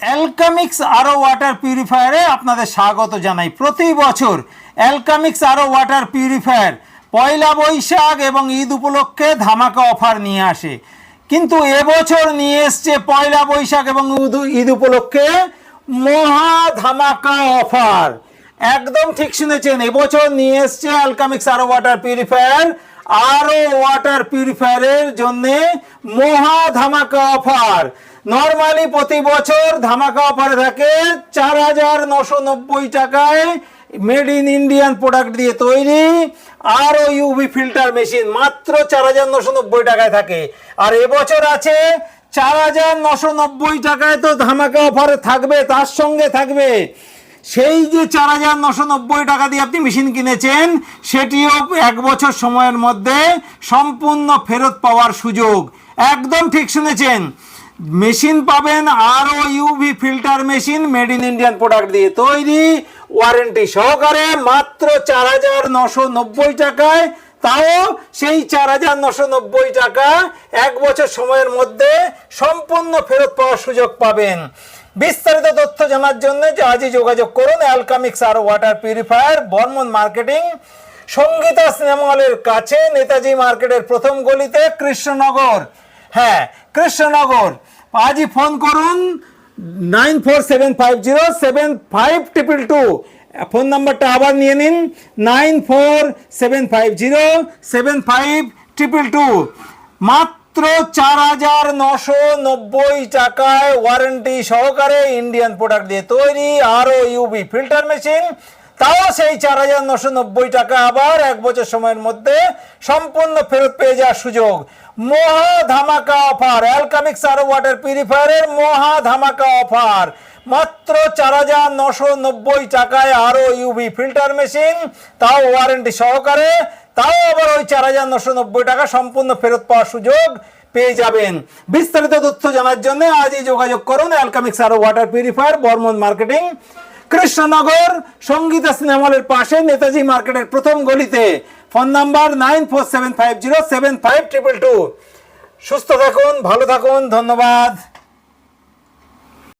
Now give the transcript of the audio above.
অ্যালকামিক্স RO water পিউরিফায়ারে আপনাদের স্বাগত জানাই। প্রতি বছর অ্যালকামিক্স আরও ওয়াটার পিউরিফায়ার পয়লা বৈশাখ এবং ঈদ উপলক্ষে ধামাকা অফার নিয়ে আসে, কিন্তু এবছর নিয়ে এসছে পয়লা বৈশাখ এবং ঈদ উপলক্ষে মহা ধামাকা অফার। একদম ঠিক শুনেছেন, এবছর নিয়ে এসছে অ্যালকামিক্স আরও ওয়াটার পিউরিফায়ার আরও ওয়াটার পিউরিফায়ারের জন্যে মহা ধামাকা অফার। নর্মালি প্রতি বছর ধামাকা অফারে থাকে 4,990 টাকায় মেড ইন ইন্ডিয়ান প্রোডাক্ট দিয়ে তৈরি আরও ইউভি ফিল্টার মেশিন মাত্র 4,990 টাকায় থাকে। আর এবছর আছে 4,990 টাকায় তো ধামাকা অফারে থাকবে, তার সঙ্গে থাকবে সেই যে 4,990 টাকা দিয়ে আপনি মেশিন কিনেছেন সেটিও 1 বছর সময়ের মধ্যে সম্পূর্ণ ফেরত পাওয়ার সুযোগ। একদম ঠিক শুনেছেন, মেশিন পাবেন আরও UV filter machine made in Indian product দিয়ে তৈরি ওয়ারেন্টি সহকারে মাত্র 4,990 টাকায়। তাও সেই 4,990 টাকা 1 বছর সময়ের মধ্যে সম্পূর্ণ ফেরত পাওয়ার সুযোগ পাবেন। বিস্তারিত তথ্য জানার জন্য আজই যোগাযোগ করুন Alchemix RO water purifier, Barman marketing, Sangeeta cinema হলের কাছে, নেতাজি মার্কেটের প্রথম গলিতে, কৃষ্ণনগর। হ্যাঁ, কৃষ্ণনগর। আজই ফোন করুন 9475075222। ফোন নাম্বারটা আবার নিয়ে নিন 9475075222। মাত্র 4,990 টাকায় ওয়ারেন্টি সহকারে ইন্ডিয়ান প্রোডাক্ট দিয়ে তৈরি আরও ইউভি ফিল্টার মেশিন, তাও সেই 4,990 টাকা আবার 1 বছর সময়ের মধ্যে সম্পূর্ণ ফেরত পেয়ে যাওয়ার সুযোগ। মহা ধামাকা অফার, অ্যালকামিক্স আরও ওয়াটার পিউরিফায়ারের মহা ধামাকা অফার মাত্র 4,990 টাকায় আরও ইউভি ফিল্টার মেশিন, তাও ওয়ারেন্টি সহকারে, তাও আবার ওই 4,990 টাকা সম্পূর্ণ ফেরত পাওয়ার সুযোগ পেয়ে যাবেন। বিস্তারিত তথ্য জানার জন্য আজই যোগাযোগ করুন Alchemix RO water purifier, Barman marketing, Krishnanagar, Sangeeta cinema হলের পাশে, নেতাজি মার্কেটের প্রথম গলিতে। Phone number 9475075222। সুস্থ থাকুন, ভালো থাকুন, ধন্যবাদ।